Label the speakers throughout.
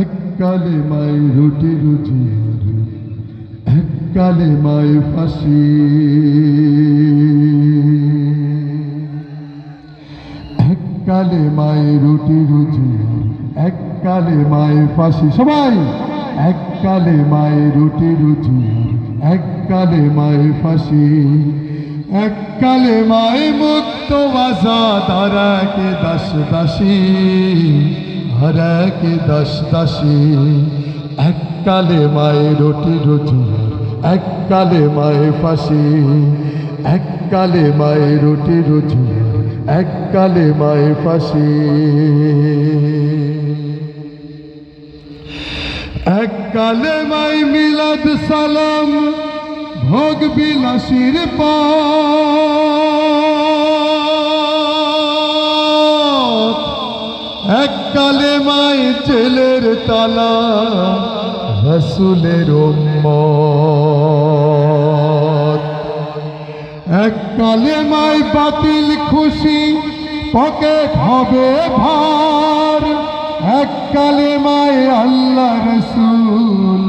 Speaker 1: এককালে মায় রুটি রুজি, এককালে মায় ফাঁসি। এককালে মায় রুটি রুজি, এককালে মায় ফাঁসি। সবাই এককালে মায় রুটি রুজি, এককালে মায় ফাঁসি। এককালে মায় মুক্ত আজাদ, আর একে দাস দাসী, আর একে দাস দাসী। এককালে মায় রুটি রুজি, এককালে মায় ফাঁসি। এককালে মায় রুটি রুজি, এককালে মায় ফাঁসি। এককালে মায় মিলাদ সালাম, ভোগ বিলাসীর পথ। এককালে মায় জেলের তালা, রাসূলের উম্মত। এককালে মায় বাতিল খুশি, পকেট হবে ভার। এককালে মায় আল্লাহ রাসূল,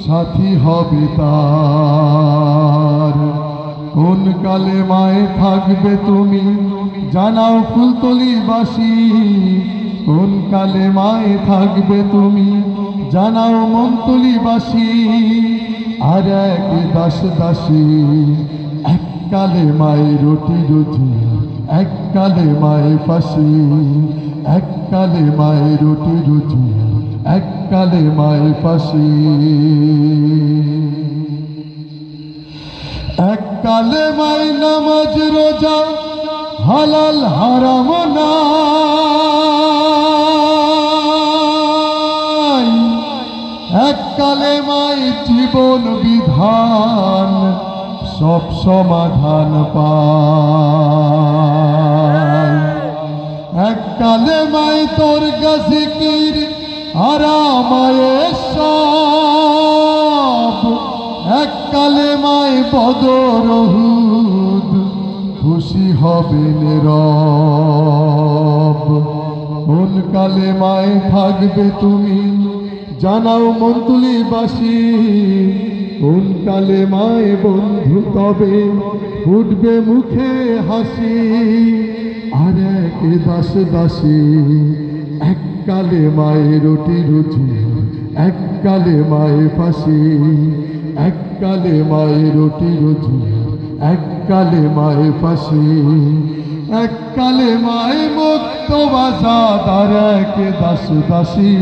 Speaker 1: সাথী হবে তার। কোন কালে মায় থাকবে তুমি, জানাও ফুলতলিবাসী। কোন কালে মায় থাকবে তুমি, জানাও মনতলিবাসী। আর এক দাস দাসী, এককালে মায় রুটি রুজি, এককালে মায় ফাঁসি। এককালে মায় রুটি রুজি, এককালে মায় ফাঁসি। এককালে মায় নামাজ রোজা, হালাল হারাম নাই। এককালে মায় জীবন বিধান, সব সমাধান পায়। এককালে মায় তোর জিকির, আরামায়ে সব। এককালে মায় বদর উহুদ, খুশি হবে নীরব। কোন কালে মায় থাকবে তুমি, জানাও মনতুলিবাসী। কোন কালে মায় বন্ধু তবে, ফুটবে মুখে হাসি। আর এক দাস দাসী, এককালে মায় রুটি রুজি, এককালে মায় ফাঁসি। এককালে মায় রুটি রুজি, এককালে মায় ফাঁসি। এককালে মায় মুক্ত আজাদ, আর এক দাস দাসী,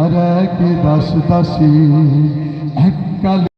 Speaker 1: আর এক দাস দাসী। এককালে